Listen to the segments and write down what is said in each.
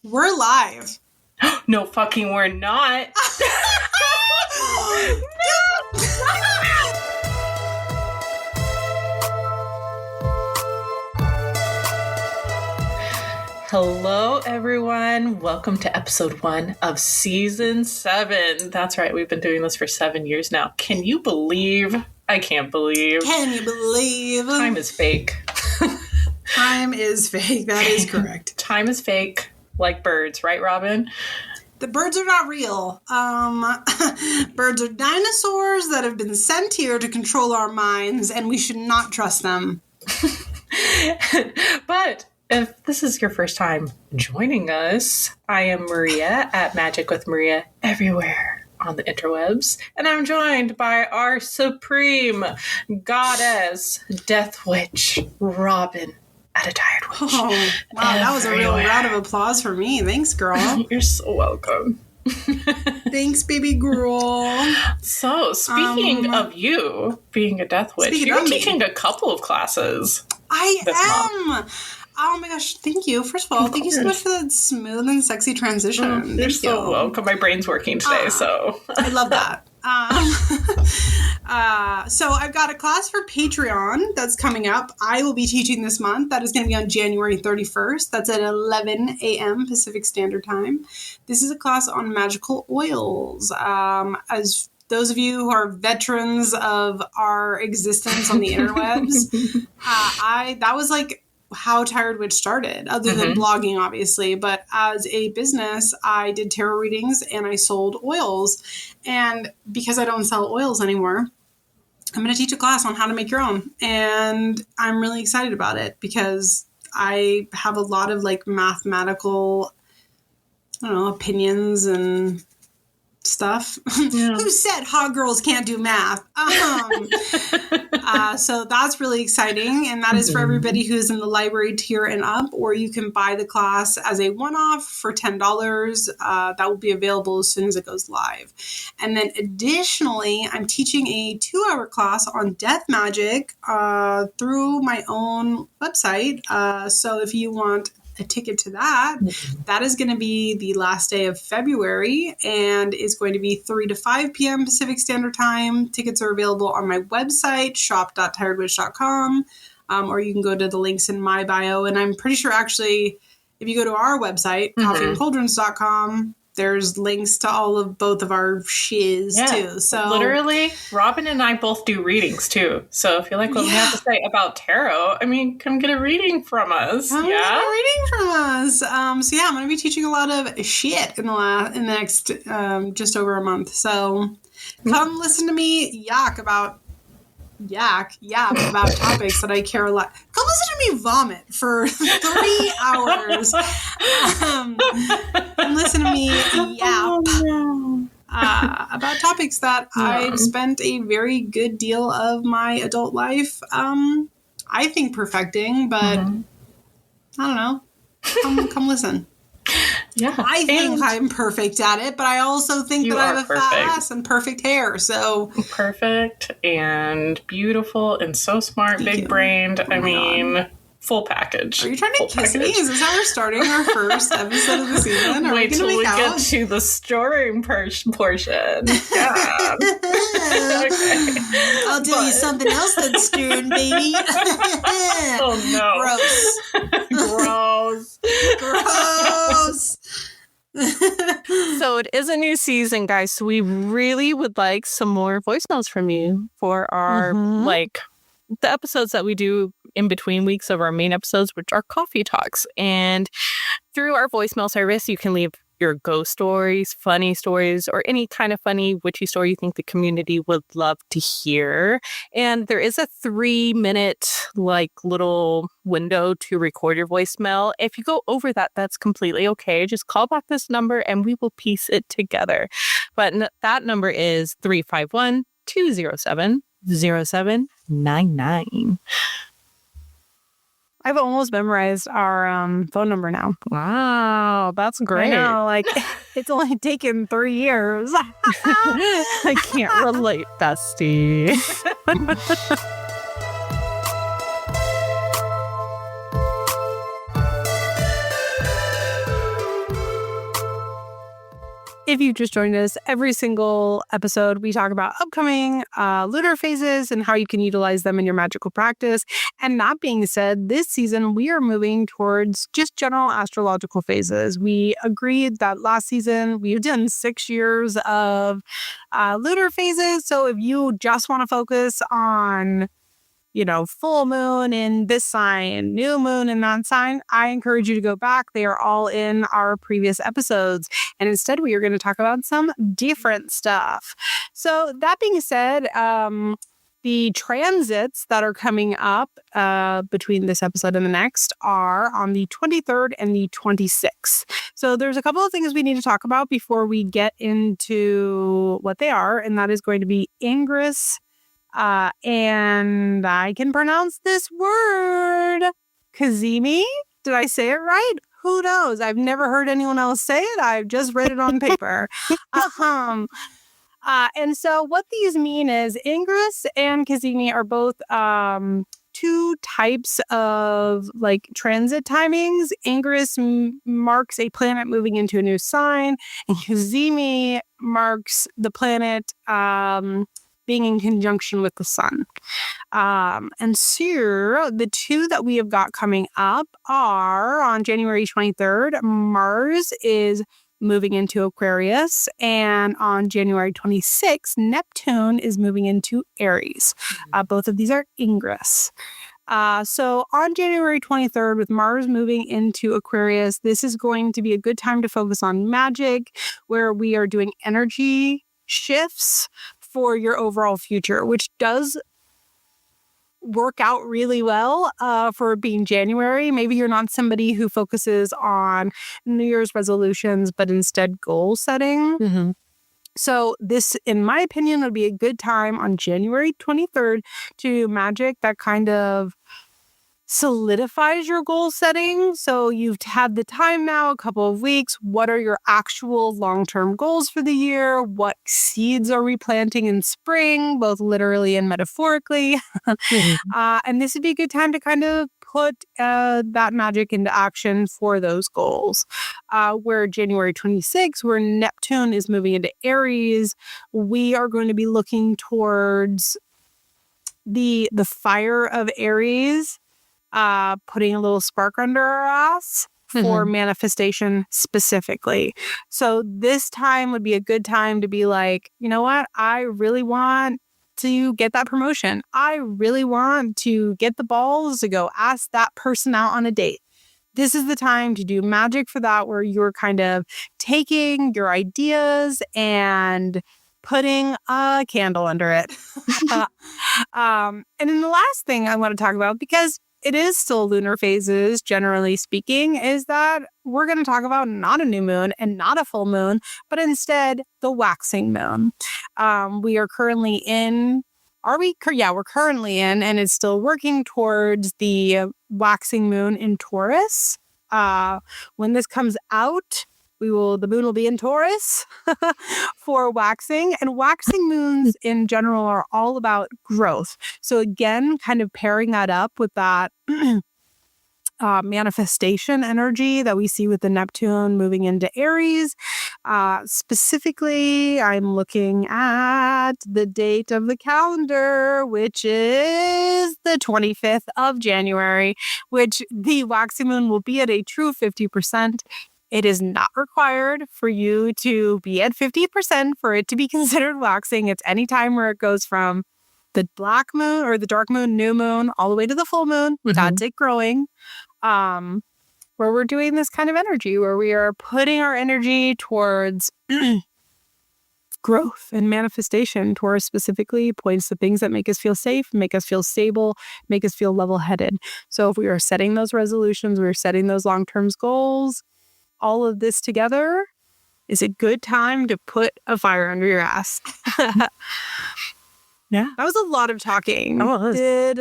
We're live. No fucking we're not. Hello, everyone. Welcome to episode 1 of season 7. That's right. We've been doing this for 7 years now. Can you believe? I can't believe. Can you believe? Time is fake. Time is fake. That is correct. Time is fake, like birds, right, Robyn? The birds are not real. Birds are dinosaurs that have been sent here to control our minds, and we should not trust them. But if this is your first time joining us, I am Maria at Magic with Maria everywhere on the interwebs, and I'm joined by our supreme goddess, Death Witch, Robyn at a Tired Witch. Oh, wow, that was a real round of applause for me. Thanks, girl. You're so welcome. Thanks, baby girl. So, speaking of you being a Death Witch, you're taking a couple of classes. I am. Oh my gosh, thank you. First of all, thank you so much for that smooth and sexy transition. You're so welcome. My brain's working today, so. I love that. So I've got a class for Patreon that's coming up. I will be teaching this month. That is going to be on January 31st. That's at 11 a.m. Pacific Standard Time. This is a class on magical oils. As those of you who are veterans of our existence on the interwebs, that was like how Tired Witch started, other than blogging, obviously. But as a business, I did tarot readings and I sold oils. And because I don't sell oils anymore, I'm going to teach a class on how to make your own. And I'm really excited about it because I have a lot of like mathematical, opinions and stuff. Yeah. Who said hot girls can't do math? So that's really exciting. And that is for everybody who's in the library tier and up, or you can buy the class as a one-off for $10. That will be available as soon as it goes live. And then additionally, I'm teaching a 2-hour class on death magic through my own website. So if you want a ticket to that, that is going to be the last day of February and is going to be 3 to 5 p.m. Pacific Standard Time. Tickets are available on my website, shop.tiredwitch.com, or you can go to the links in my bio. And I'm pretty sure actually, if you go to our website, coffeeandcauldrons.com, there's links to all of both of our shiz too. So literally, Robyn and I both do readings too. So if you like what we have to say about tarot, come get a reading from us. Get a reading from us. I'm going to be teaching a lot of shit in the next just over a month. So come listen to me yap about topics that I care a lot. Come listen to me vomit for 3 hours. And listen to me yap about topics that I've spent a very good deal of my adult life, I think, perfecting, but I don't know. Come listen. Yeah, I think I'm perfect at it, but I also think that I have a fat ass and perfect hair, so... Perfect and beautiful and so smart, big-brained. God. Full package. Are you trying to kiss me? Is this how we're starting our first episode of the season? Wait till we get to the storing portion. Yeah. Okay. I'll tell you something else that's stirring, baby. Oh, no. Gross. So it is a new season, guys. So we really would like some more voicemails from you for our, the episodes that we do in between weeks of our main episodes, which are coffee talks. And through our voicemail service, you can leave your ghost stories, funny stories, or any kind of funny witchy story you think the community would love to hear. And there is a 3-minute little window to record your voicemail. If you go over that, that's completely okay. Just call back this number and we will piece it together. But that number is 351-207-0799. I've almost memorized our phone number now. Wow, that's great. I know, it's only taken 3 years. I can't relate, bestie. If you just joined us, every single episode, we talk about upcoming lunar phases and how you can utilize them in your magical practice. And that being said, this season, we are moving towards just general astrological phases. We agreed that last season, we've done 6 years of lunar phases. So if you just want to focus on full moon in this sign, new moon in that sign, I encourage you to go back. They are all in our previous episodes. And instead, we are going to talk about some different stuff. So that being said, the transits that are coming up between this episode and the next are on the 23rd and the 26th. So there's a couple of things we need to talk about before we get into what they are. And that is going to be ingress. And I can pronounce this word, Kazemi. Did I say it right? Who knows? I've never heard anyone else say it. I've just read it on paper. And so what these mean is ingress and Kazemi are both two types of transit timings. Ingress marks a planet moving into a new sign, and Kazemi marks the planet being in conjunction with the sun. And so the two that we have got coming up are on January 23rd, Mars is moving into Aquarius, and on January 26th, Neptune is moving into Aries. Both of these are ingress. So on January 23rd, with Mars moving into Aquarius, this is going to be a good time to focus on magic, where we are doing energy shifts for your overall future, which does work out really well for being January. Maybe you're not somebody who focuses on New Year's resolutions, but instead goal setting. Mm-hmm. So this, in my opinion, would be a good time on January 23rd to do magic that kind of solidifies your goal setting. So you've had the time now, a couple of weeks. What are your actual long-term goals for the year? What seeds are we planting in spring, both literally and metaphorically? Mm-hmm. And this would be a good time to kind of put that magic into action for those goals. Where January 26th, where Neptune is moving into Aries, we are going to be looking towards the fire of Aries, putting a little spark under our ass for manifestation specifically. So this time would be a good time to be like, you know what? I really want to get that promotion. I really want to get the balls to go ask that person out on a date. This is the time to do magic for that, where you're kind of taking your ideas and putting a candle under it. And then the last thing I want to talk about, because it is still lunar phases, generally speaking, is that we're going to talk about not a new moon and not a full moon, but instead the waxing moon. We are currently in, we're currently in, and it's still working towards the waxing moon in Taurus. When this comes out, the moon will be in Taurus for waxing. And waxing moons in general are all about growth. So again, kind of pairing that up with that manifestation energy that we see with the Neptune moving into Aries. Specifically, I'm looking at the date of the calendar, which is the 25th of January, which the waxing moon will be at a true 50%. It is not required for you to be at 50% for it to be considered waxing. It's any time where it goes from the black moon or the dark moon, new moon, all the way to the full moon. That's it growing. Where we're doing this kind of energy, where we are putting our energy towards growth and manifestation. Taurus specifically points to things that make us feel safe, make us feel stable, make us feel level-headed. So if we are setting those resolutions, we're setting those long-term goals, all of this together is a good time to put a fire under your ass. Yeah. That was a lot of talking. Did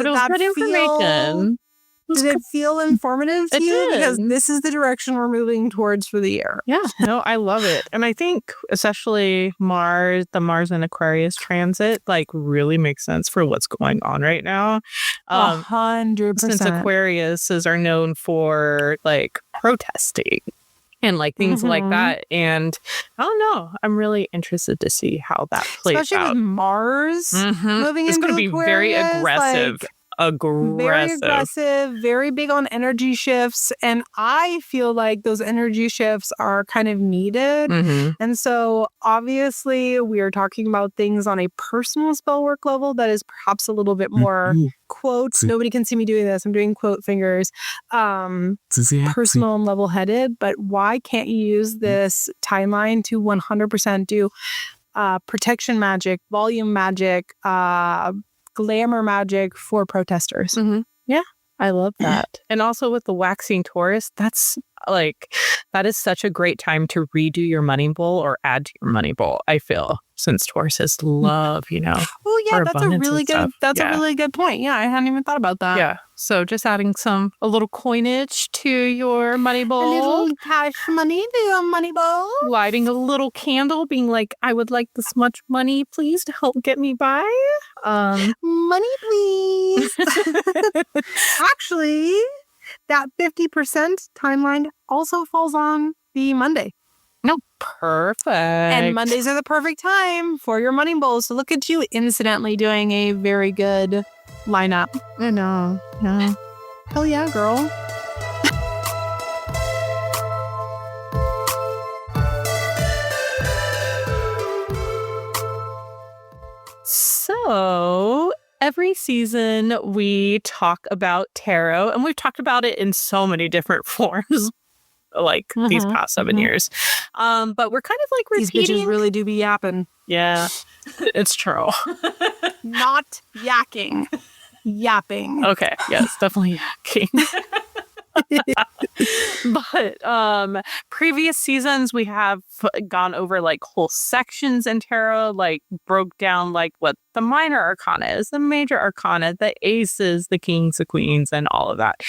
it feel informative to you? Did. Because this is the direction we're moving towards for the year. Yeah. No, I love it. And I think especially the Mars and Aquarius transit really makes sense for what's going on right now. 100%. Since Aquariuses are known for protesting and like things like that. And I don't know. I'm really interested to see how that plays Especially out. with Mars moving It's into going to be Aquarius, very aggressive. Very aggressive, very big on energy shifts. And I feel like those energy shifts are kind of needed. And so obviously we are talking about things on a personal spell work level that is perhaps a little bit more quotes. Nobody can see me doing this. I'm doing quote fingers. Personal and level headed. But why can't you use this timeline to 100% do protection magic, volume magic, glamour magic for protesters? Yeah, I love that. And also with the waxing Taurus, that's like, that is such a great time to redo your money bowl or add to your money bowl, I feel, since Taurus is love, Oh yeah, that's a really good a really good point. Yeah, I hadn't even thought about that. Yeah. So just adding a little coinage to your money bowl. A little cash money to your money bowl. Lighting a little candle, being like, I would like this much money, please, to help get me by. Money, please. Actually, that 50% timeline also falls on the Monday. No, perfect. And Mondays are the perfect time for your money bowls. So look at you incidentally doing a very good lineup. I know. Yeah. Hell yeah, girl. So every season we talk about tarot, and we've talked about it in so many different forms, like these past 7 years. But we're kind of like repeating. These bitches really do be yapping. Yeah, it's true. Not yakking. Yapping. Okay, yes, definitely yakking. But previous seasons we have gone over like whole sections in tarot, like broke down like what the minor arcana is, the major arcana, the aces, the kings, the queens, and all of that.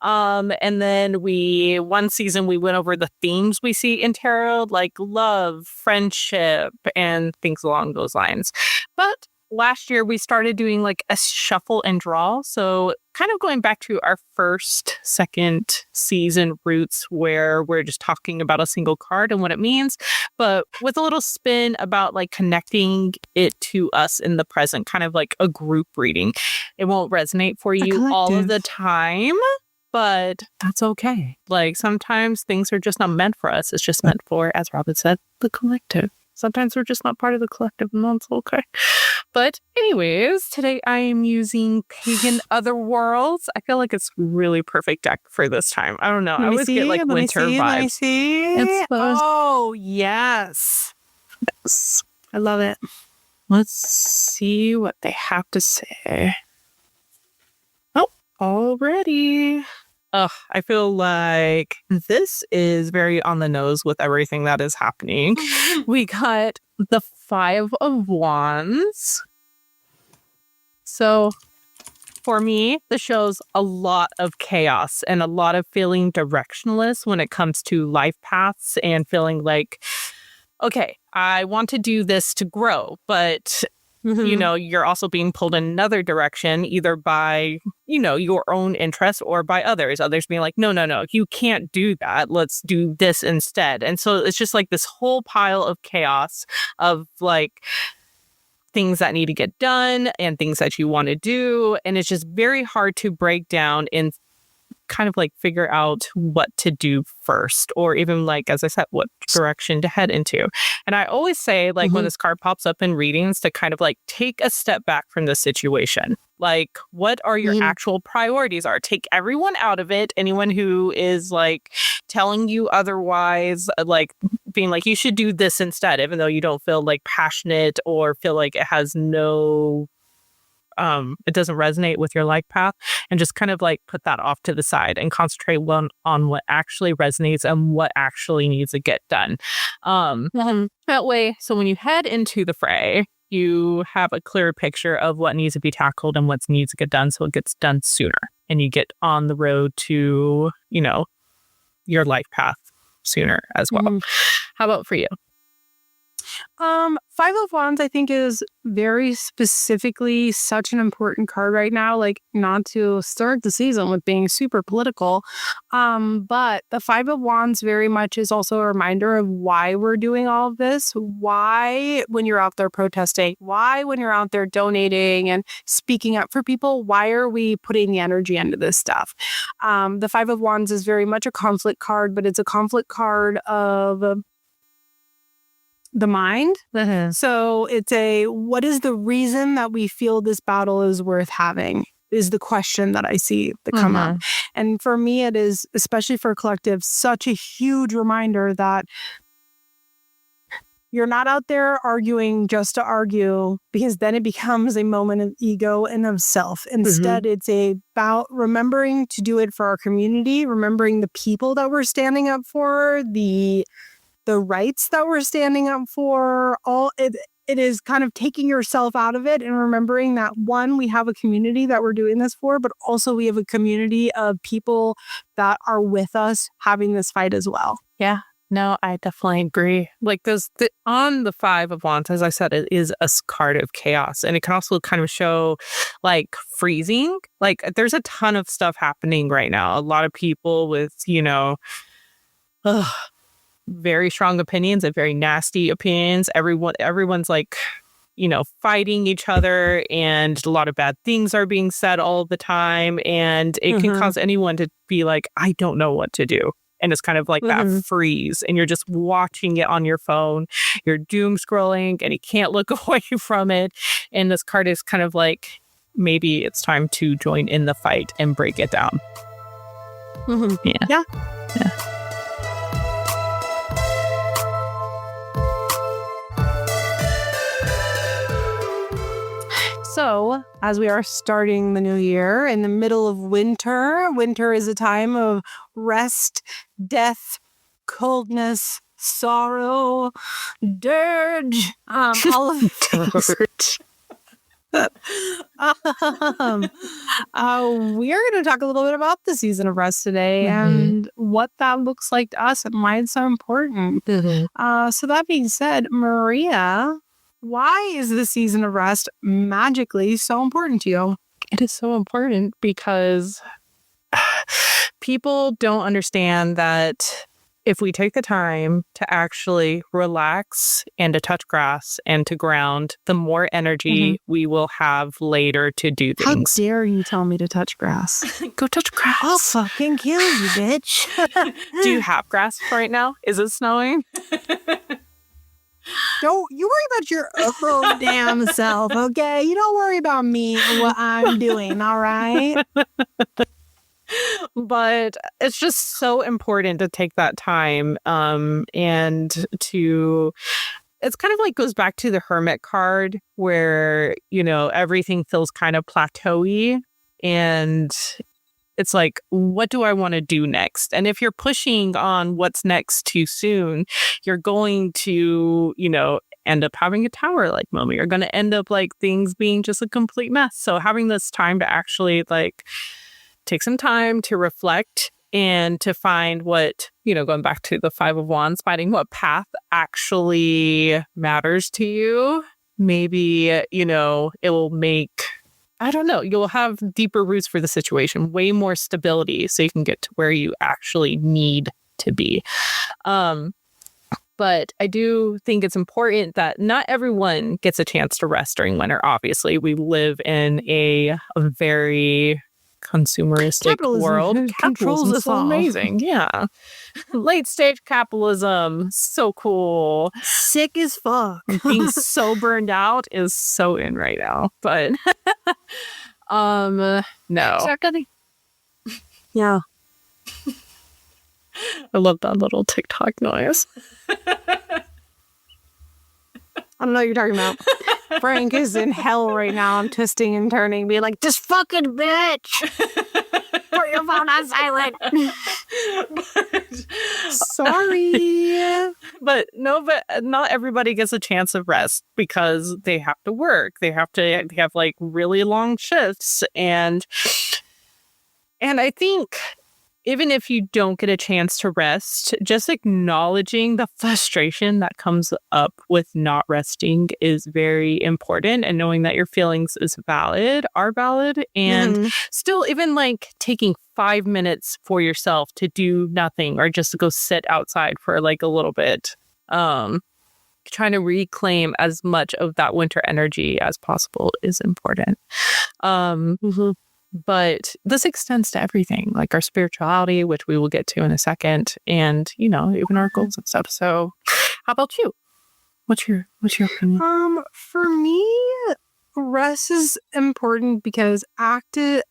And then one season we went over the themes we see in tarot, like love, friendship, and things along those lines. But last year we started doing like a shuffle and draw. So kind of going back to our second season roots, where we're just talking about a single card and what it means, but with a little spin about like connecting it to us in the present, kind of like a group reading. It won't resonate for you all of the time, but that's okay. Like sometimes things are just not meant for us. It's just meant for, as Robyn said, the collective. Sometimes we're just not part of the collective, and that's okay. But anyways, today I am using Pagan Otherworlds. I feel like it's really perfect deck for this time. I don't know. I always get like winter vibes. Let me see. Oh, yes. I love it. Let's see what they have to say. Oh, already. I feel like this is very on the nose with everything that is happening. We got the 5 of Wands. So for me, this shows a lot of chaos and a lot of feeling directionless when it comes to life paths and feeling like, okay, I want to do this to grow, but you're also being pulled in another direction, either by, your own interest or by others. Others being like, no, you can't do that. Let's do this instead. And so it's just like this whole pile of chaos of like things that need to get done and things that you want to do. And it's just very hard to break down in kind of like figure out what to do first, or even like, as I said, what direction to head into. And I always say, like, when this card pops up in readings, to kind of like take a step back from the situation. Like, what are your actual priorities are? Take everyone out of it. Anyone who is like telling you otherwise, like being like, you should do this instead, even though you don't feel like passionate or feel like it has no it doesn't resonate with your life path, and just kind of like put that off to the side and concentrate on what actually resonates and what actually needs to get done. That way, so when you head into the fray, you have a clearer picture of what needs to be tackled and what needs to get done, so it gets done sooner and you get on the road to, your life path sooner as well. How about for you? Five of Wands, I think, is very specifically such an important card right now. Like, not to start the season with being super political, but the Five of Wands very much is also a reminder of why we're doing all of this. Why, when you're out there protesting, why, when you're out there donating and speaking up for people, why are we putting the energy into this stuff? The Five of Wands is very much a conflict card, but it's a conflict card of the mind. So it's what is the reason that we feel this battle is worth having is the question that I see that come up. And for me, it is, especially for a collective, such a huge reminder that you're not out there arguing just to argue, because then it becomes a moment of ego and of self. Instead, it's about remembering to do it for our community, remembering the people that we're standing up for, the rights that we're standing up for. It is kind of taking yourself out of it and remembering that, one, we have a community that we're doing this for, but also we have a community of people that are with us having this fight as well. Yeah. No, I definitely agree. Like, on the Five of Wands, as I said, it is a card of chaos. And it can also kind of show, like, freezing. Like, there's a ton of stuff happening right now. A lot of people with, very strong opinions and very nasty opinions. Everyone's like, fighting each other, and a lot of bad things are being said all the time. And it can cause anyone to be like, I don't know what to do. And it's kind of like that freeze, and you're just watching it on your phone. You're doom scrolling and you can't look away from it. And this card is kind of like, maybe it's time to join in the fight and break it down. Yeah. So, as we are starting the new year in the middle of winter is a time of rest, death, coldness, sorrow, dirge, all of the we are going to talk a little bit about the season of rest today and what that looks like to us and why it's so important. So that being said, Maria, why is the season of rest magically so important to you? It is so important because people don't understand that if we take the time to actually relax and to touch grass and to ground, the more energy we will have later to do things. How dare you tell me to touch grass? Go touch grass. I'll fucking kill you, bitch. Do you have grass right now? Is it snowing? Don't you worry about your own damn self, okay? You don't worry about me and what I'm doing, all right? But it's just so important to take that time and to... It's kind of like goes back to the Hermit card where, everything feels kind of plateauy, and it's like, what do I want to do next? And if you're pushing on what's next too soon, you're going to, end up having a tower-like moment. You're going to end up like things being just a complete mess. So having this time to actually take some time to reflect and to find what, going back to the Five of Wands, finding what path actually matters to you. Maybe, it will make... I don't know. You'll have deeper roots for the situation, way more stability, so you can get to where you actually need to be. But I do think it's important that not everyone gets a chance to rest during winter. Obviously, we live in a very consumeristic world. Controls us all. Amazing. Yeah. Late stage capitalism. So cool. Sick as fuck. Being so burned out is so in right now. But no. Yeah. I love that little TikTok noise. I don't know what you're talking about. Frank is in hell right now. I'm twisting and turning, being like, this fucking bitch! Put your phone on silent! Sorry! But not everybody gets a chance of rest because they have to work. They have really long shifts. And I think, even if you don't get a chance to rest, just acknowledging the frustration that comes up with not resting is very important. And knowing that your feelings are valid. And still, even like taking 5 minutes for yourself to do nothing or just to go sit outside for like a little bit. Trying to reclaim as much of that winter energy as possible is important. But this extends to everything, like our spirituality, which we will get to in a second, and, you know, even our goals and stuff. So how about you? What's your opinion? For me, rest is important because activity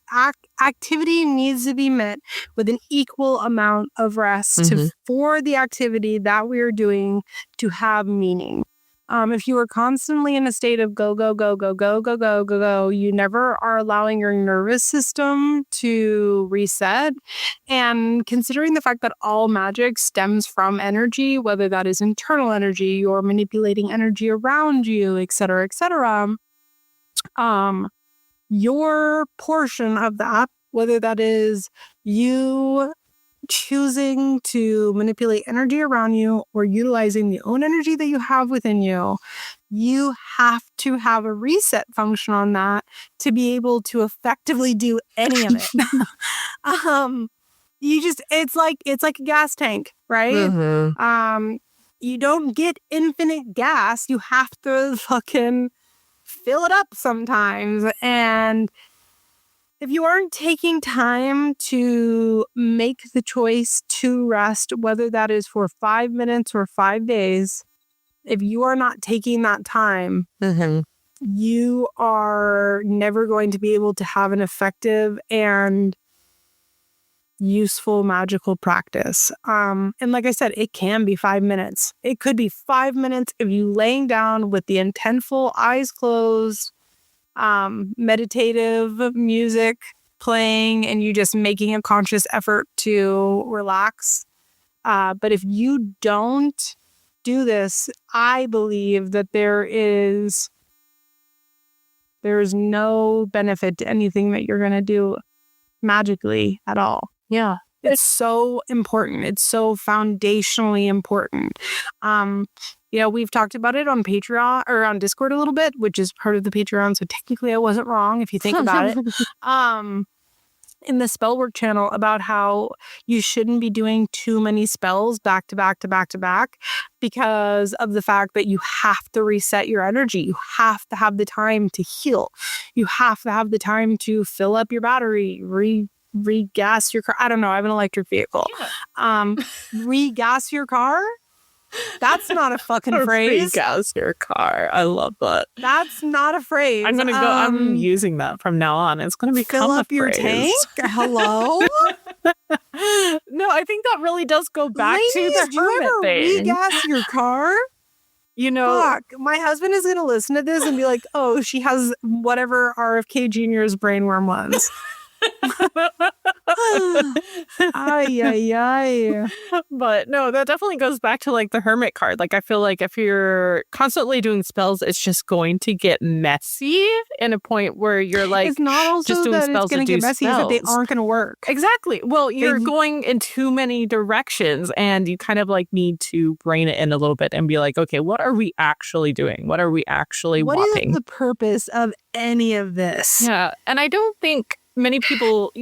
needs to be met with an equal amount of rest for the activity that we are doing to have meaning. If you are constantly in a state of go, go, go, go, go, go, go, go, go, you never are allowing your nervous system to reset. And considering the fact that all magic stems from energy, whether that is internal energy or manipulating energy around you, et cetera, your portion of that, whether that is you choosing to manipulate energy around you or utilizing the own energy that you have within you, you have to have a reset function on that to be able to effectively do any of it. It's like a gas tank, right? You don't get infinite gas. You have to fucking fill it up sometimes. And if you aren't taking time to make the choice to rest, whether that is for 5 minutes or 5 days, if you are not taking that time, you are never going to be able to have an effective and useful magical practice. And like I said, it can be 5 minutes. It could be 5 minutes if you laying down with the intentful eyes closed, meditative music playing, and you just making a conscious effort to relax. But if you don't do this, I believe that there is no benefit to anything that you're going to do magically at all. Yeah. It's so important. It's so foundationally important. We've talked about it on Patreon or on Discord a little bit, which is part of the Patreon. So technically I wasn't wrong if you think about it. In the Spellwork channel about how you shouldn't be doing too many spells back to back to back to back because of the fact that you have to reset your energy. You have to have the time to heal. You have to have the time to fill up your battery, regas your car. I don't know. I have an electric vehicle. Yeah. Regas your car? That's not a fucking phrase. Regas your car. I love that. That's not a phrase. I'm gonna go. I'm using that from now on. It's gonna become fill up a your phrase. tank. Hello. No, I think that really does go back Ladies, to the do you hermit ever thing. regas your car? You know, Fuck. My husband is gonna listen to this and be like, "Oh, she has whatever RFK Jr.'s brainworm was." Ay. But no, that definitely goes back to like the hermit card. Like I feel like if you're constantly doing spells, it's just going to get messy in a point where you're like, it's not also just doing that spells it's going to get messy, is that they aren't going to work. Exactly. Well, you're going in too many directions, and you kind of like need to rein it in a little bit and be like, okay, what are we actually doing? What are we actually what wanting? What is the purpose of any of this? Yeah, and I don't think many people,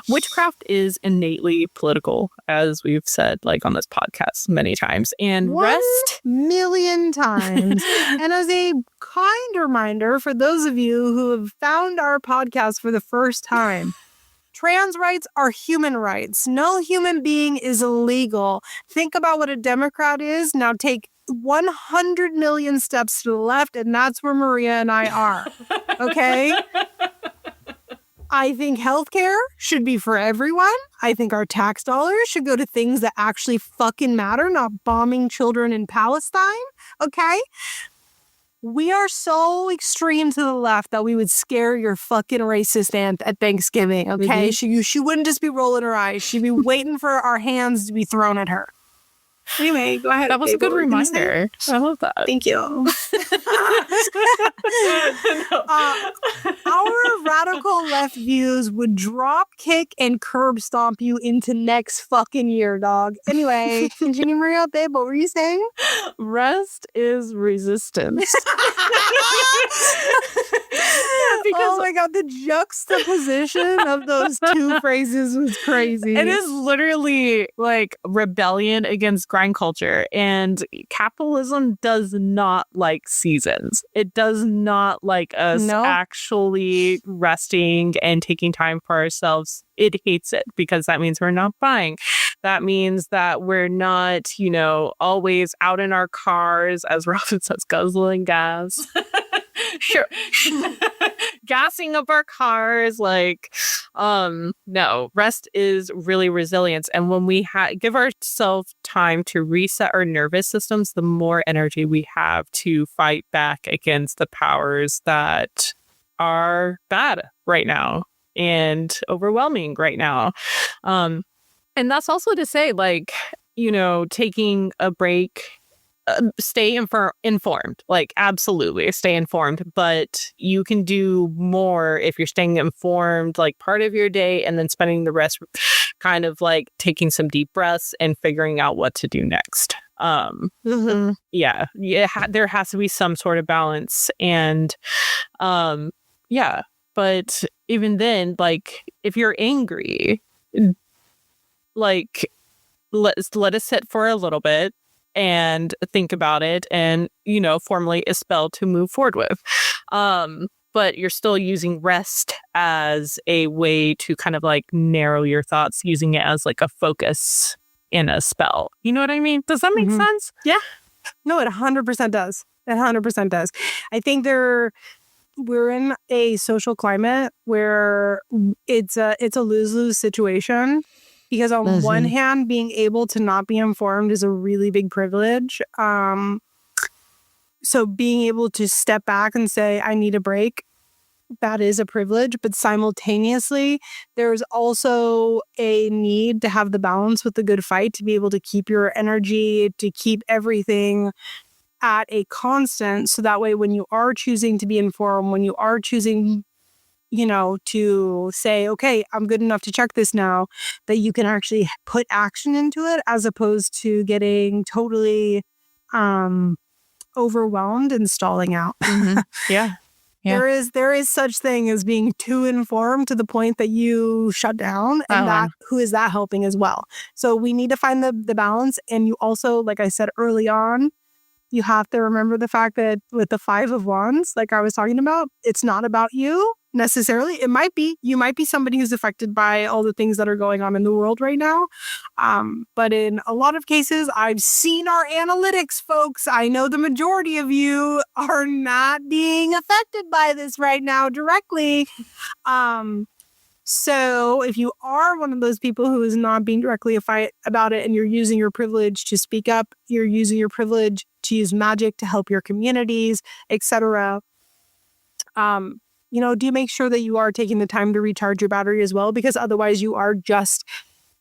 witchcraft is innately political, as we've said, like on this podcast many times. And 1,000,000 times. And as a kind reminder for those of you who have found our podcast for the first time, trans rights are human rights. No human being is illegal. Think about what a Democrat is. Now take 100 million steps to the left, and that's where Maria and I are. Okay? I think healthcare should be for everyone. I think our tax dollars should go to things that actually fucking matter, not bombing children in Palestine. Okay? We are so extreme to the left that we would scare your fucking racist aunt at Thanksgiving. Okay? She wouldn't just be rolling her eyes. She'd be waiting for our hands to be thrown at her. Anyway, go ahead. That was babe, a good what were you gonna say? reminder. I love that. Thank you. Our radical left views would drop kick and curb stomp you into next fucking year, dog. Anyway, continue, Maria, babe. What were you saying? Rest is resistance. Oh my god, the juxtaposition of those two phrases was crazy. It is literally like rebellion against grind culture, and capitalism does not like seasons. It does not like us actually resting and taking time for ourselves. It hates it because that means we're not buying. That means that we're not, always out in our cars, as Robyn says, guzzling gas. Sure. Gassing up our cars. No, rest is really resilience. And when we give ourselves time to reset our nervous systems, the more energy we have to fight back against the powers that are bad right now and overwhelming right now. And that's also to say, taking a break, stay informed, absolutely stay informed, but you can do more if you're staying informed part of your day and then spending the rest kind of taking some deep breaths and figuring out what to do next. Yeah, there has to be some sort of balance. And but even then, if you're angry, let us sit for a little bit and think about it and, formulate a spell to move forward with. But you're still using rest as a way to kind of narrow your thoughts, using it as a focus in a spell. You know what I mean? Does that make sense? Yeah. No, it 100% does. It 100% does. I think we're in a social climate where it's a lose-lose situation. Because on one hand, being able to not be informed is a really big privilege. So being able to step back and say, I need a break, that is a privilege. But simultaneously, there's also a need to have the balance with the good fight, to be able to keep your energy, to keep everything at a constant. So that way, when you are choosing to be informed, when you are choosing to say, okay, I'm good enough to check this now, that you can actually put action into it, as opposed to getting totally overwhelmed and stalling out. Yeah. There is such thing as being too informed to the point that you shut down, and who is that helping as well? So we need to find the balance. And you also, like I said early on, you have to remember the fact that with the 5 of Wands, like I was talking about, it's not about you necessarily. It might be. You might be somebody who's affected by all the things that are going on in the world right now. But in a lot of cases, I've seen our analytics, folks. I know the majority of you are not being affected by this right now directly. So if you are one of those people who is not being directly about it, and you're using your privilege to speak up, you're using your privilege to use magic to help your communities, etc., do make sure that you are taking the time to recharge your battery as well, because otherwise you are just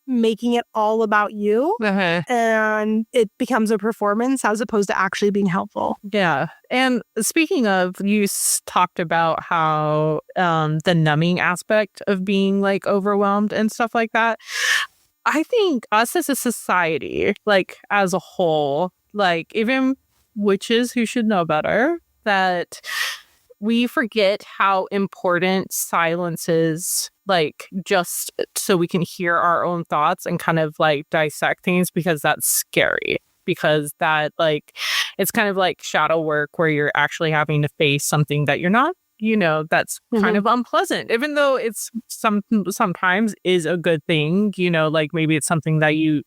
making it all about you, and it becomes a performance as opposed to actually being helpful. Yeah. And speaking of, you talked about how the numbing aspect of being overwhelmed and stuff like that. I think us as a society, as a whole, even witches who should know better, that we forget how important silence is, just so we can hear our own thoughts and kind of dissect things, because that's scary. Because that it's kind of like shadow work, where you're actually having to face something that you're not, that's kind of unpleasant, even though it's sometimes is a good thing, maybe it's something that you're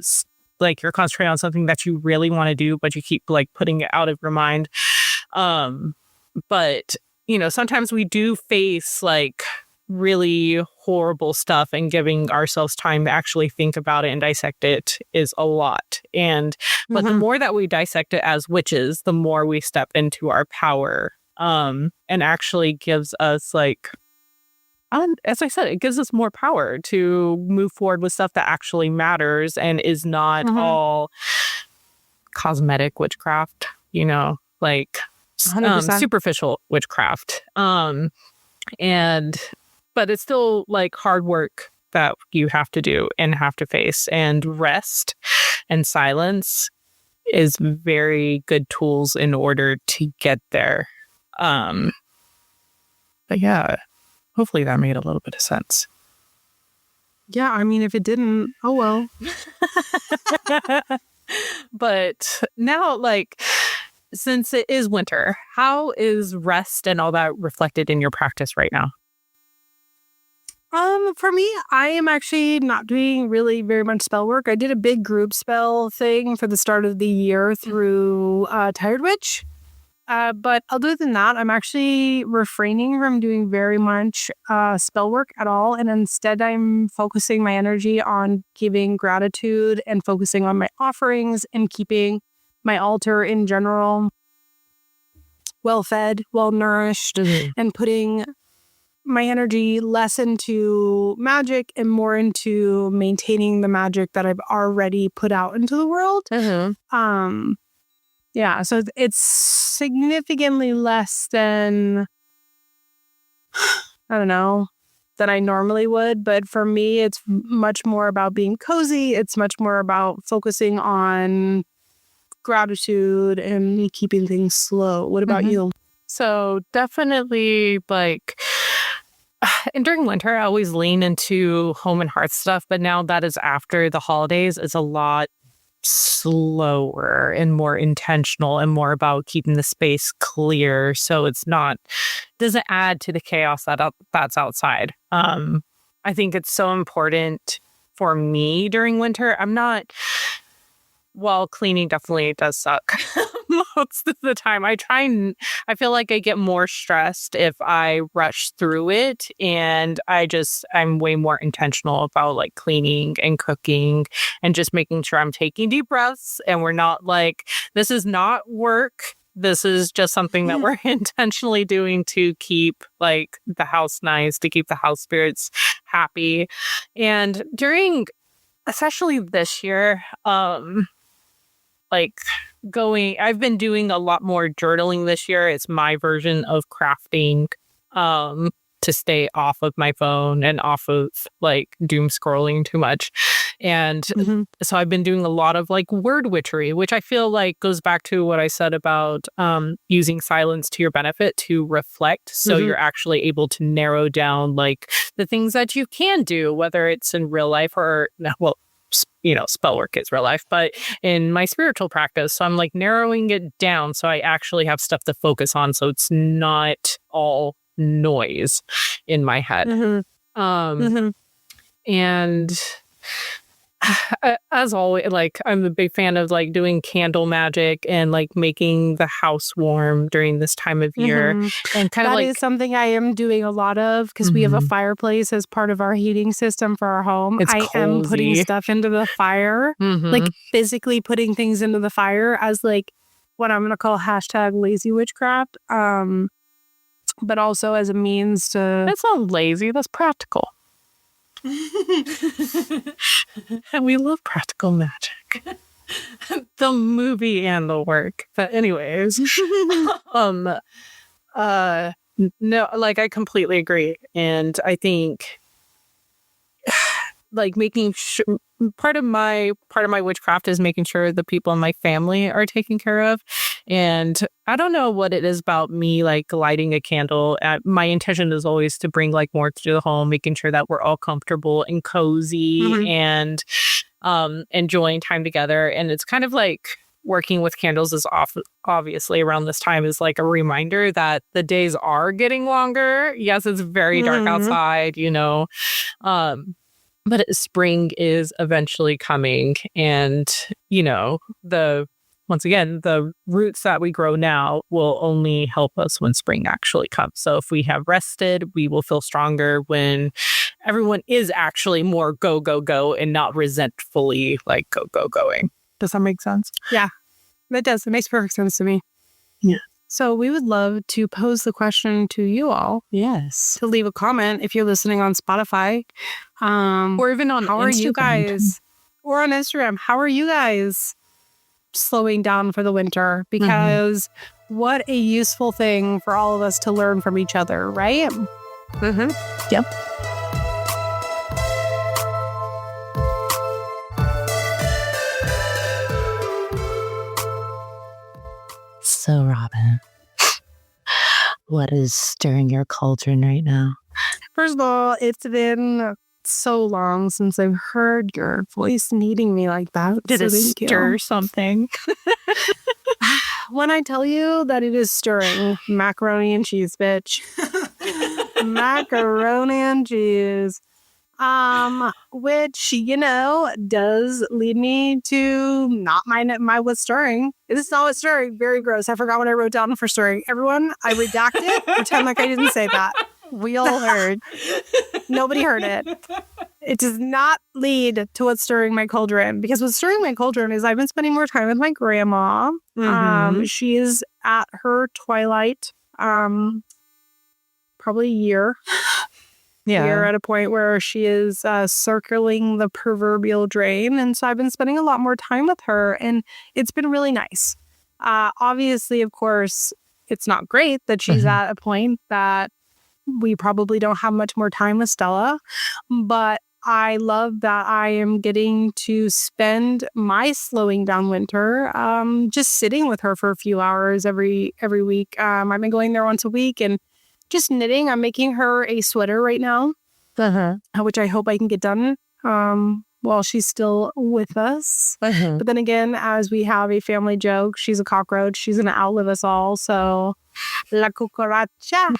concentrating on something that you really want to do, but you keep putting it out of your mind. But sometimes we do face really horrible stuff, and giving ourselves time to actually think about it and dissect it is a lot. But the more that we dissect it as witches, the more we step into our power, and actually gives us as I said, it gives us more power to move forward with stuff that actually matters and is not all cosmetic witchcraft, you know, like 100%. superficial witchcraft. But it's still like hard work that you have to do and have to face, and rest and silence is very good tools in order to get there. But yeah, hopefully that made a little bit of sense. Yeah, I mean, if it didn't, oh well. But now, like, since it is winter, how is rest and all that reflected in your practice right now? For me, I am actually not doing really very much spell work. I did a big group spell thing for the start of the year through Tired Witch. But other than that, I'm actually refraining from doing very much spell work at all. And instead, I'm focusing my energy on giving gratitude and focusing on my offerings and keeping my altar in general well-fed, well-nourished, and putting my energy less into magic and more into maintaining the magic that I've already put out into the world. Yeah, so it's significantly less than, I don't know, than I normally would. But for me, it's much more about being cozy. It's much more about focusing on gratitude and keeping things slow. What about you? So definitely, like, and during winter, I always lean into home and hearth stuff. But now that is after the holidays, it's a lot slower and more intentional and more about keeping the space clear, so it's not, doesn't add to the chaos that's outside. I think it's so important for me during winter. I'm not, well, cleaning definitely does suck most of the time. I feel like I get more stressed if I rush through it, and I'm way more intentional about like cleaning and cooking and just making sure I'm taking deep breaths, and we're not like, this is not work. This is just something that we're intentionally doing to keep like the house nice, to keep the house spirits happy. And during, especially this year, I've been doing a lot more journaling this year. It's my version of crafting to stay off of my phone and off of like doom scrolling too much. And so I've been doing a lot of like word witchery, which I feel like goes back to what I said about using silence to your benefit to reflect. So you're actually able to narrow down like the things that you can do, whether it's in real life or, well, you know, spell work is real life, but in my spiritual practice, so I'm like narrowing it down so I actually have stuff to focus on, so it's not all noise in my head. And as always, like, I'm a big fan of like doing candle magic and like making the house warm during this time of year. And kind of that like, is something I am doing a lot of because we have a fireplace as part of our heating system for our home. It's I am putting cozy. stuff into the fire, like physically putting things into the fire as like what I'm going to call hashtag lazy witchcraft. But also as a means to... That's not lazy, that's practical. And we love practical magic. The movie and the work. But anyways, no, like I completely agree. And I think like making sure part of my witchcraft is making sure the people in my family are taken care of. And I don't know what it is about me, like lighting a candle. My intention is always to bring like more to the home, making sure that we're all comfortable and cozy and enjoying time together. And it's kind of like working with candles is obviously around this time is like a reminder that the days are getting longer. Yes, it's very dark outside, you know, but spring is eventually coming. And, you know, once again, the roots that we grow now will only help us when spring actually comes. So if we have rested, we will feel stronger when everyone is actually more go, go, go and not resentfully like go, go, going. Does that make sense? Yeah, that does. It makes perfect sense to me. Yeah. So we would love to pose the question to you all. Yes. To leave a comment if you're listening on Spotify. Or even on how Instagram. Are you guys? Or on Instagram. How are you guys slowing down for the winter, because what a useful thing for all of us to learn from each other, right? Yep. So, Robyn, what is stirring your cauldron right now? First of all, it's been so long since I've heard your voice needing me like that. Did it thank you. stir something? When I tell you that it is stirring macaroni and cheese, bitch. Macaroni and cheese. Which, does lead me to not my what's stirring. This is not what's stirring. Very gross. I forgot what I wrote down for stirring. Everyone, I redact it. Pretend like I didn't say that. We all heard. Nobody heard it. It does not lead to what's stirring my cauldron, because what's stirring my cauldron is I've been spending more time with my grandma. She is at her twilight, probably a year. Yeah. We're at a point where she is circling the proverbial drain. And so I've been spending a lot more time with her, and it's been really nice. Obviously, of course, it's not great that she's at a point that we probably don't have much more time with Stella. But I love that I am getting to spend my slowing down winter just sitting with her for a few hours every week. I've been going there once a week and just knitting. I'm making her a sweater right now, which I hope I can get done while she's still with us. But then again, as we have a family joke, she's a cockroach. She's going to outlive us all. So, la cucaracha.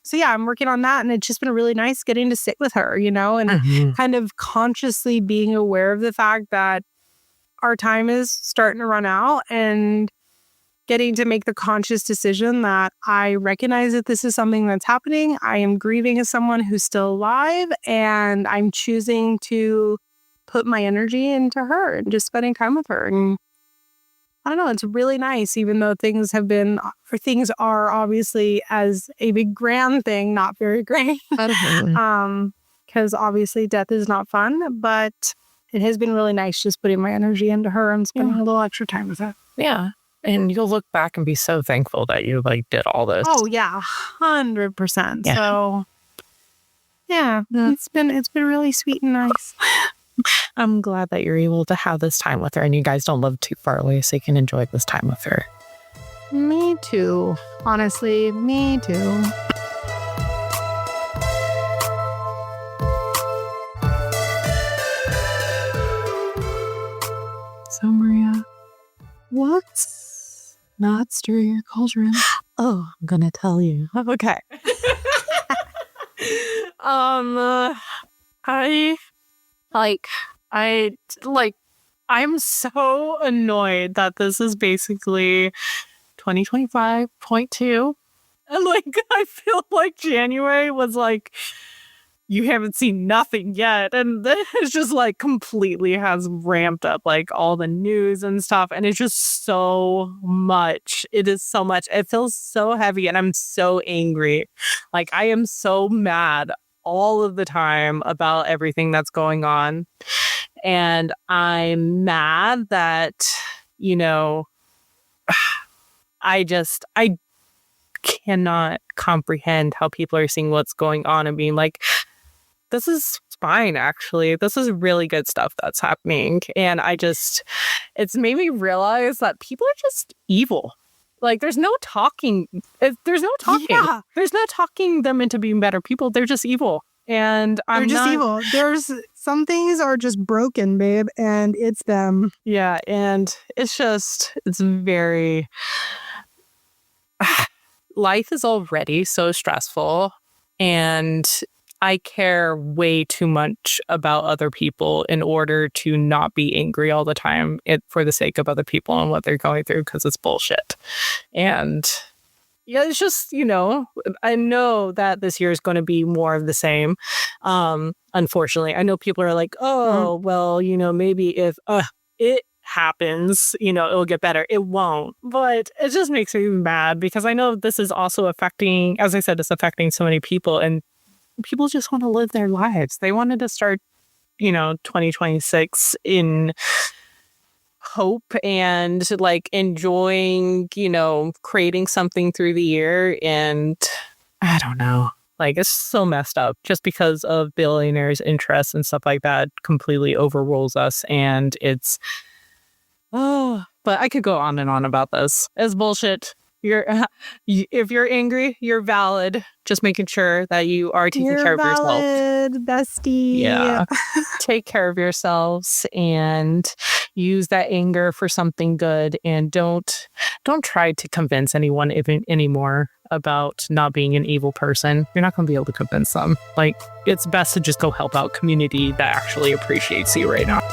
So yeah, I'm working on that. And it's just been really nice getting to sit with her, and kind of consciously being aware of the fact that our time is starting to run out, and getting to make the conscious decision that I recognize that this is something that's happening. I am grieving as someone who's still alive, and I'm choosing to put my energy into her and just spending time with her. And I don't know, it's really nice, even though things are obviously, as a big grand thing, not very great. Because obviously death is not fun, but it has been really nice just putting my energy into her and spending a little extra time with her. Yeah. And you'll look back and be so thankful that you did all this. Oh yeah, 100%. Yeah. So yeah, it's been really sweet and nice. I'm glad that you're able to have this time with her, and you guys don't live too far away, so you can enjoy this time with her. Me too. Honestly, me too. So, Maria, what's not stirring your cauldron? Oh, I'm gonna tell you. Okay. I'm so annoyed that this is basically 2025.2. And I feel like January was you haven't seen nothing yet. And then it's just completely has ramped up all the news and stuff. And it's just so much. It is so much. It feels so heavy, and I'm so angry. I am so mad all of the time about everything that's going on. And I'm mad that, I cannot comprehend how people are seeing what's going on and being this is fine, actually. This is really good stuff that's happening. And it's made me realize that people are just evil. There's no talking. There's no talking. Yeah. There's no talking them into being better people. They're just evil. And they're just evil. There's some things are just broken, babe, and it's them. Yeah, and it's very... Life is already so stressful, and I care way too much about other people in order to not be angry all the time for the sake of other people and what they're going through, because it's bullshit. And yeah, it's just, I know that this year is going to be more of the same. Unfortunately, I know people are well, maybe if it happens, it'll get better. It won't. But it just makes me mad, because I know this is also affecting, as I said, it's affecting so many people, and people just want to live their lives. They wanted to start, 2026 in hope and like enjoying, creating something through the year. And I don't know, like it's so messed up just because of billionaires' interests and stuff like that completely overrules us. And it's, but I could go on and on about this. It's bullshit. If you're angry, you're valid. Just making sure that you are taking care of yourself. Valid, bestie. Yeah. Take care of yourselves and use that anger for something good. And don't try to convince anyone anymore about not being an evil person. You're not going to be able to convince them. Like, it's best to just go help out community that actually appreciates you right now.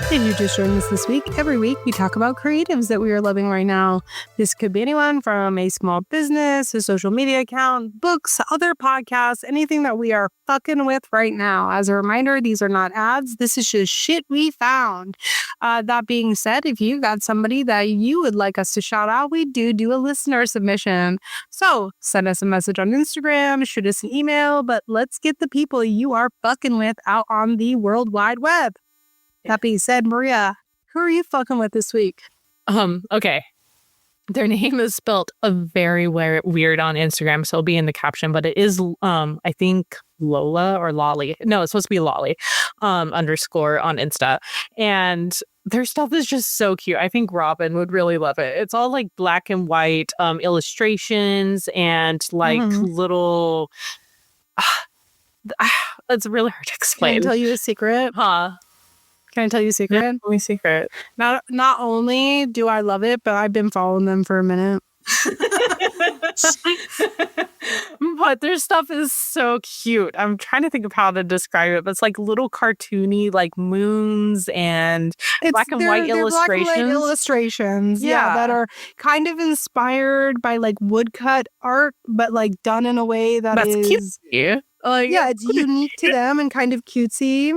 If you just joined us this week, every week we talk about creatives that we are loving right now. This could be anyone from a small business, a social media account, books, other podcasts, anything that we are fucking with right now. As a reminder, these are not ads. This is just shit we found. That being said, if you got somebody that you would like us to shout out, we do a listener submission. So send us a message on Instagram, shoot us an email, but let's get the people you are fucking with out on the World Wide Web. That being said, Maria, who are you fucking with this week? Okay. Their name is spelled very weird on Instagram, so it'll be in the caption, but it is, I think, Lola or Lolly. No, it's supposed to be Lolly, _ on Insta. And their stuff is just so cute. I think Robyn would really love it. It's all like black and white illustrations and like little... it's really hard to explain. Can I tell you a secret? Can I tell you a secret? Yeah, tell me a secret. Not only do I love it, but I've been following them for a minute. But their stuff is so cute. I'm trying to think of how to describe it, but it's like little cartoony, like moons and black and white illustrations. Black and white illustrations, yeah, that are kind of inspired by like woodcut art, but like done in a way that's cute. Yeah, it's unique to them and kind of cutesy.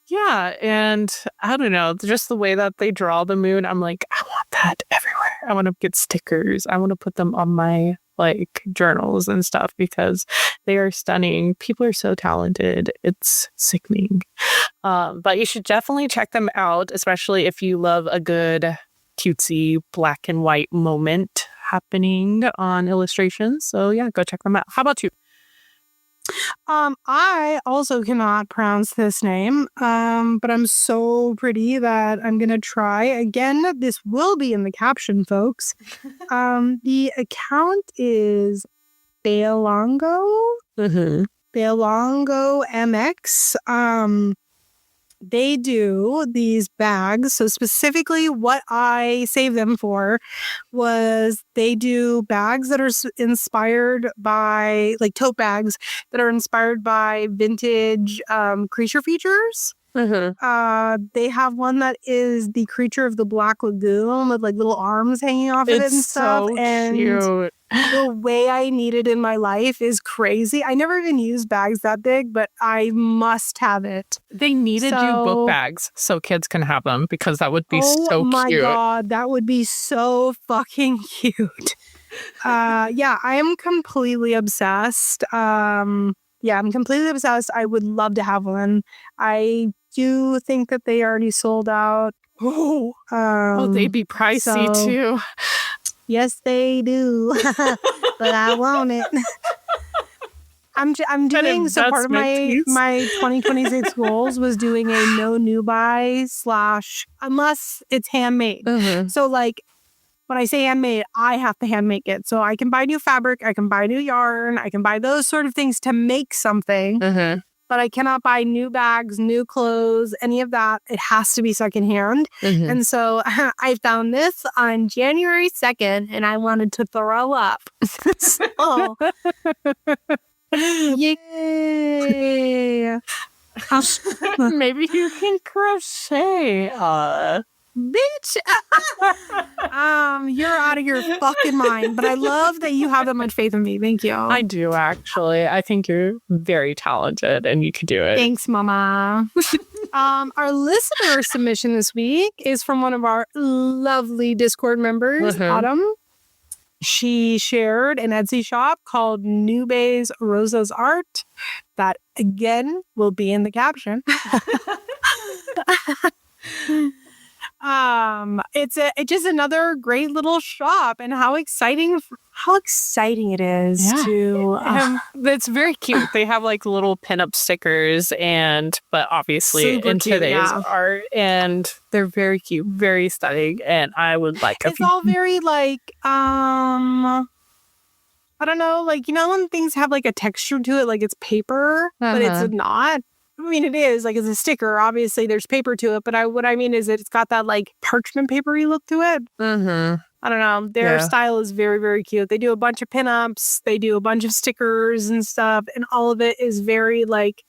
Yeah, and I don't know, just the way that they draw the moon, I'm like, I want that everywhere. I want to get stickers. I want to put them on my like journals and stuff because they are stunning. People are so talented. It's sickening. But you should definitely check them out, especially if you love a good cutesy black and white moment happening on illustrations. So yeah, go check them out. How about you? I also cannot pronounce this name, but I'm so pretty that I'm going to try. Again, this will be in the caption, folks. The account is Bealongo. Bealongo MX. They do these bags. So specifically what I saved them for was they do bags that are inspired by, like tote bags that are inspired by vintage creature features. They have one that is the creature of the Black Lagoon with like little arms hanging off of it and stuff. So and cute. The way I need it in my life is crazy. I never even use bags that big, but I must have it. They need to do book bags so kids can have them because that would be so cute. Oh my God, that would be so fucking cute. Yeah, I am completely obsessed. I'm completely obsessed. I would love to have one. I do think that they already sold out. They'd be pricey too. Yes, they do. But I want it. I'm doing, so part of my 2026 goals was doing a no new buy / unless it's handmade. So like when I say handmade, I have to hand make it. So I can buy new fabric, I can buy new yarn, I can buy those sort of things to make something. But I cannot buy new bags, new clothes, any of that. It has to be secondhand. And so I found this on January 2nd and I wanted to throw up. So, yay. Maybe you can crochet. Bitch. You're out of your fucking mind. But I love that you have that much faith in me. Thank you. I do, actually. I think you're very talented and you can do it. Thanks, Mama. Our listener submission this week is from one of our lovely Discord members, Autumn. She shared an Etsy shop called NubesRosasArt. That, again, will be in the caption. It's just another great little shop, and how exciting it is to it's very cute. They have like little pinup stickers but obviously in today's art, and they're very cute, very stunning, and I would like it's all very like I don't know, like, you know when things have like a texture to it, like it's paper, but it's not. I mean, it is like it's a sticker. Obviously, there's paper to it, but what I mean is that it's got that like parchment papery look to it. I don't know. Their style is very, very cute. They do a bunch of pinups. They do a bunch of stickers and stuff, and all of it is very like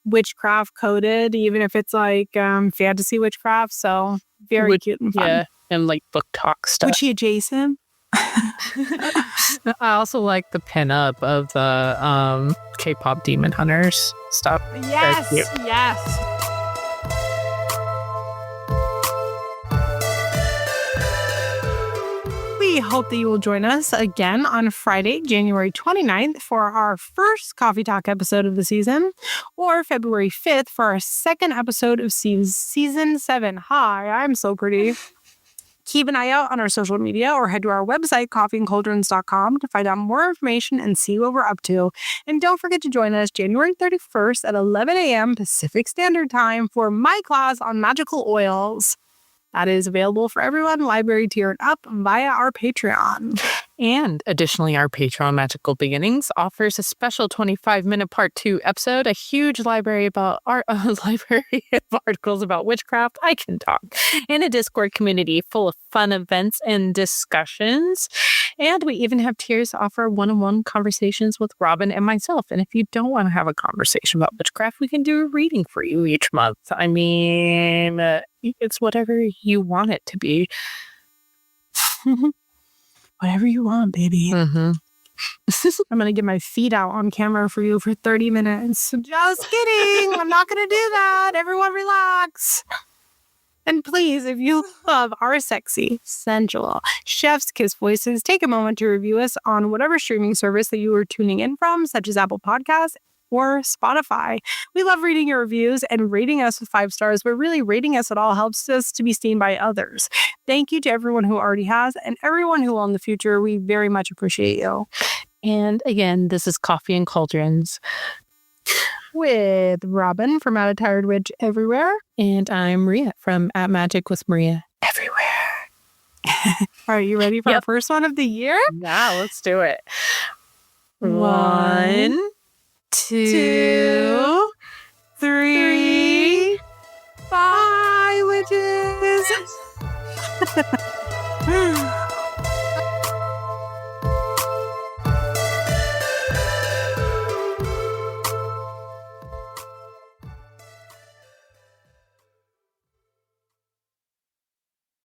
witchcraft coded, even if it's like fantasy witchcraft. So very cute and fun. Yeah, and like book talk stuff. Witchy adjacent. I also like the pinup of the K-pop Demon Hunters stuff. Yes, yes. We hope that you will join us again on Friday, January 29th for our first Coffee Talk episode of the season, or February 5th for our second episode of season 7. Hi, I'm so pretty. Keep an eye out on our social media or head to our website, coffeeandcauldrons.com, to find out more information and see what we're up to. And don't forget to join us January 31st at 11 a.m. Pacific Standard Time for my class on magical oils. That is available for everyone, library tier and up, via our Patreon. And additionally, our Patreon Magical Beginnings offers a special 25-minute part 2 episode, a huge library about library of articles about witchcraft. I can talk. And a Discord community full of fun events and discussions. And we even have tiers to offer one-on-one conversations with Robyn and myself. And if you don't want to have a conversation about witchcraft, we can do a reading for you each month. I mean, it's whatever you want it to be. Whatever you want, baby. I'm going to get my feet out on camera for you for 30 minutes. Just kidding. I'm not going to do that. Everyone relax. And please, if you love our sexy, sensual, chef's kiss voices, take a moment to review us on whatever streaming service that you are tuning in from, such as Apple Podcasts or Spotify. We love reading your reviews and rating us with 5 stars, but really rating us at all helps us to be seen by others. Thank you to everyone who already has and everyone who will in the future. We very much appreciate you. And again, this is Coffee and Cauldrons with Robyn from At a Tired Witch Everywhere. And I'm Maria from At Magic with Maria Everywhere. Are you ready for our first one of the year? Yeah, let's do it. 1, 2, 3, 5 witches.